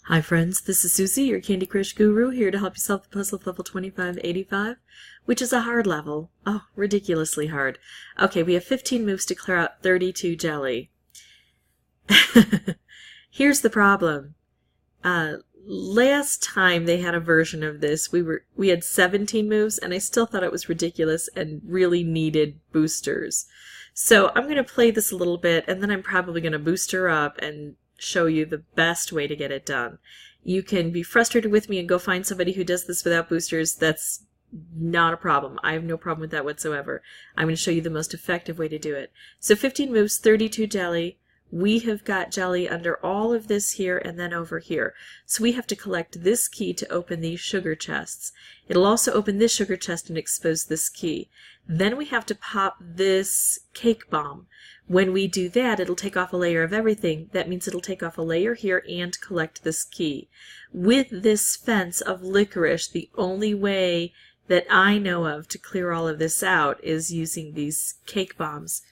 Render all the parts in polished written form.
Hi friends, this is Susie, your Candy Crush guru, here to help you solve the puzzle of level 2585, which is a hard level. Oh, ridiculously hard. Okay, we have 15 moves to clear out 32 jelly. Here's the problem. Last time they had a version of this, we had 17 moves, and I still thought it was ridiculous and really needed boosters. So I'm going to play this a little bit, and then I'm probably going to booster up and show you the best way to get it done. You can be frustrated with me and go find somebody who does this without boosters. That's not a problem. I have no problem with that whatsoever. I'm going to show you the most effective way to do it. So 15 moves, 32 jelly. We have got jelly under all of this here and then over here. So we have to collect this key to open these sugar chests. It'll also open this sugar chest and expose this key. Then we have to pop this cake bomb. When we do that, it'll take off a layer of everything. That means it'll take off a layer here and collect this key. With this fence of licorice, the only way that I know of to clear all of this out is using these cake bombs.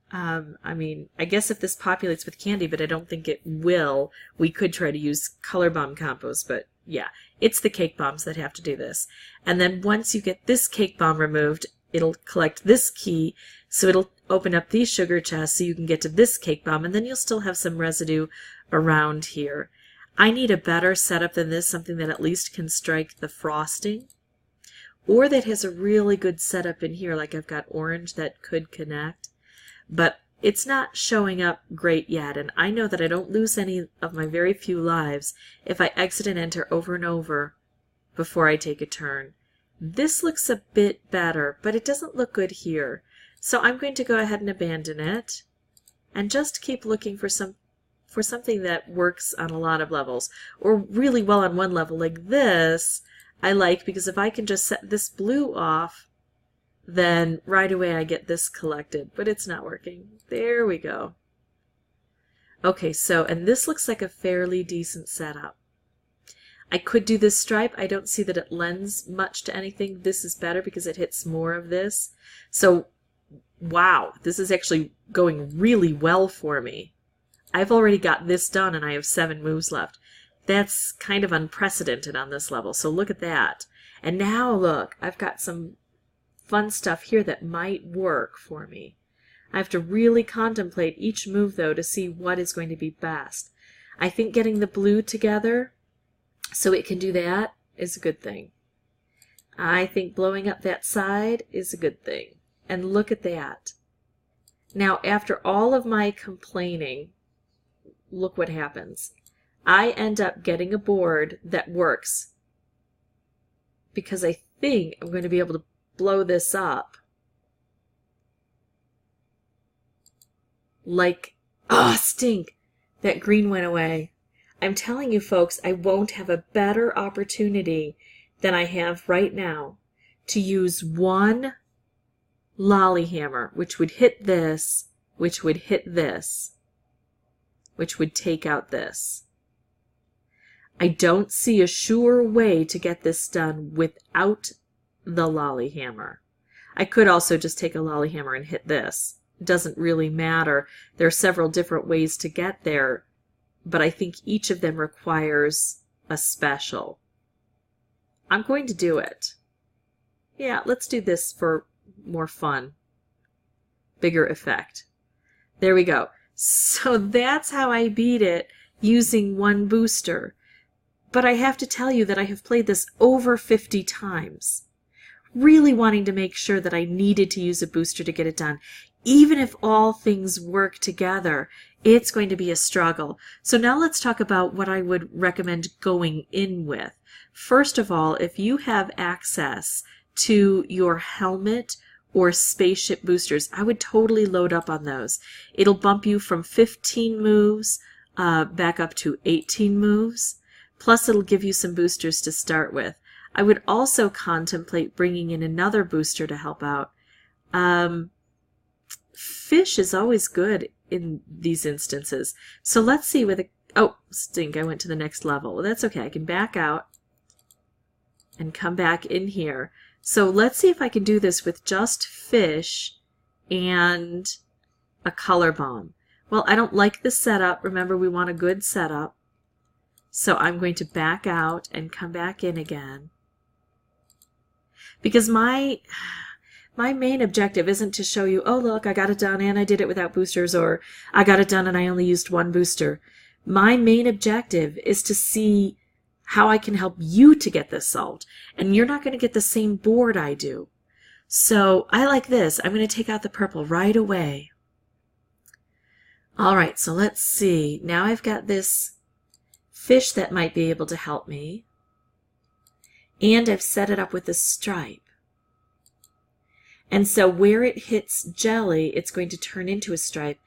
I mean, I guess if this populates with candy, but I don't think it will, we could try to use color bomb combos, but yeah, it's the cake bombs that have to do this. And then once you get this cake bomb removed, it'll collect this key, so it'll open up these sugar chests so you can get to this cake bomb, and then you'll still have some residue around here. I need a better setup than this, something that at least can strike the frosting, or that has a really good setup in here, like I've got orange that could connect. But it's not showing up great yet, and I know that I don't lose any of my very few lives if I exit and enter over and over before I take a turn. This looks a bit better, but it doesn't look good here. So I'm going to go ahead and abandon it and just keep looking for something that works on a lot of levels, or really well on one level like this. I like, because if I can just set this blue off, then right away I get this collected, but it's not working. There we go. Okay, so, and this looks like a fairly decent setup. I could do this stripe. I don't see that it lends much to anything. This is better because it hits more of this. So, wow, this is actually going really well for me. I've already got this done and I have 7 moves left. That's kind of unprecedented on this level, so look at that. And now look, I've got some fun stuff here that might work for me. I have to really contemplate each move, though, to see what is going to be best. I think getting the blue together so it can do that is a good thing. I think blowing up that side is a good thing. And look at that. Now, after all of my complaining, look what happens. I end up getting a board that works because I think I'm going to be able to blow this up like, stink, that green went away. I'm telling you folks, I won't have a better opportunity than I have right now to use one lolly hammer, which would hit this, which would hit this, which would take out this. I don't see a sure way to get this done without the lolly hammer. I could also just take a lolly hammer and hit this. It doesn't really matter. There are several different ways to get there, but I think each of them requires a special. I'm going to do it. Yeah, let's do this for more fun. Bigger effect. There we go. So that's how I beat it using one booster. But I have to tell you that I have played this over 50 times. Really wanting to make sure that I needed to use a booster to get it done. Even if all things work together, it's going to be a struggle. So now let's talk about what I would recommend going in with. First of all, if you have access to your helmet or spaceship boosters, I would totally load up on those. It'll bump you from 15 moves back up to 18 moves. Plus it'll give you some boosters to start with. I would also contemplate bringing in another booster to help out. Fish is always good in these instances. So let's see with a... Oh, stink, I went to the next level. Well, that's okay. I can back out and come back in here. So let's see if I can do this with just fish and a color bomb. Well, I don't like the setup. Remember, we want a good setup. So I'm going to back out and come back in again. Because my main objective isn't to show you, oh look, I got it done and I did it without boosters, or I got it done and I only used one booster. My main objective is to see how I can help you to get this solved. And you're not going to get the same board I do. So I like this. I'm going to take out the purple right away. All right, so let's see. Now I've got this fish that might be able to help me. And I've set it up with a stripe. And so where it hits jelly, it's going to turn into a stripe.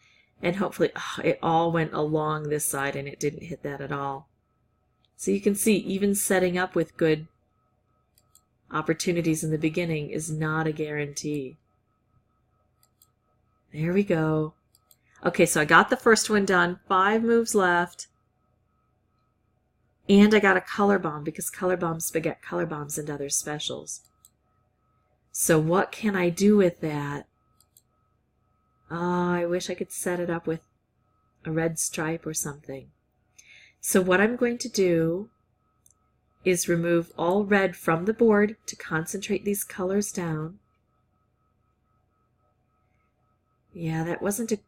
And hopefully, it all went along this side and it didn't hit that at all. So you can see, even setting up with good opportunities in the beginning is not a guarantee. There we go. Okay, so I got the first one done. 5 moves left. And I got a color bomb because color bombs beget color bombs and other specials. So what can I do with that? Oh, I wish I could set it up with a red stripe or something. So what I'm going to do is remove all red from the board to concentrate these colors down. Yeah, that wasn't a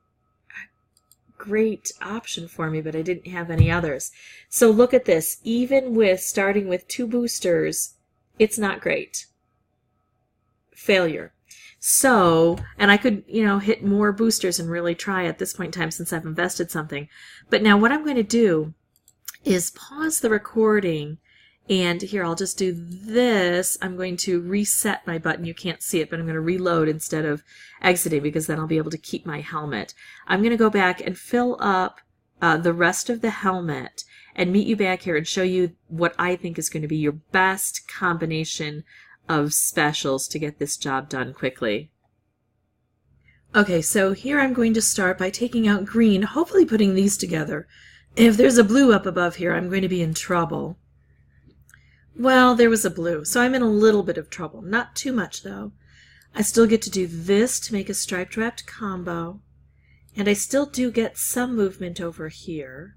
great option for me, but I didn't have any others. So look at this. Even with starting with 2 boosters, it's not great. Failure. So, and I could, hit more boosters and really try at this point in time since I've invested something. But now what I'm going to do is pause the recording, and here I'll just do this. I'm going to reset my button. You can't see it, but I'm going to reload instead of exiting because then I'll be able to keep my helmet. I'm going to go back and fill up the rest of the helmet and meet you back here and show you what I think is going to be your best combination of specials to get this job done quickly. Okay, so here I'm going to start by taking out green, hopefully putting these together. If there's a blue up above here, I'm going to be in trouble. Well, there was a blue, so I'm in a little bit of trouble. Not too much, though. I still get to do this to make a striped wrapped combo, and I still do get some movement over here.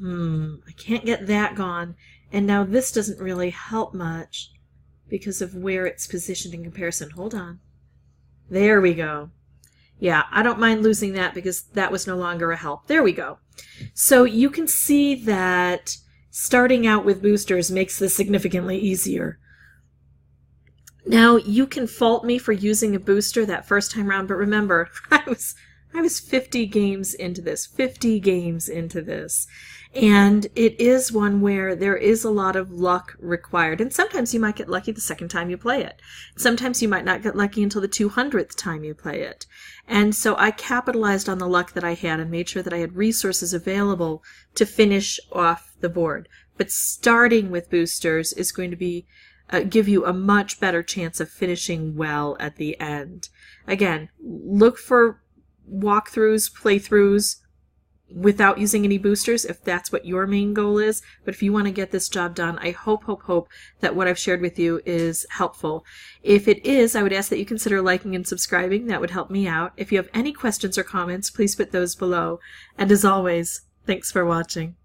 I can't get that gone. And now this doesn't really help much because of where it's positioned in comparison. Hold on. There we go. Yeah, I don't mind losing that because that was no longer a help. There we go. So you can see that starting out with boosters makes this significantly easier. Now, you can fault me for using a booster that first time around, but remember, I was 50 games into this, 50 games into this. And it is one where there is a lot of luck required. And sometimes you might get lucky the second time you play it. Sometimes you might not get lucky until the 200th time you play it. And so I capitalized on the luck that I had and made sure that I had resources available to finish off the board. But starting with boosters is going to be give you a much better chance of finishing well at the end. Again, look for walkthroughs, playthroughs, without using any boosters if that's what your main goal is. But if you want to get this job done, I hope that what I've shared with you is helpful. If it is, I would ask that you consider liking and subscribing. That would help me out. If you have any questions or comments, please put those below. And as always, thanks for watching.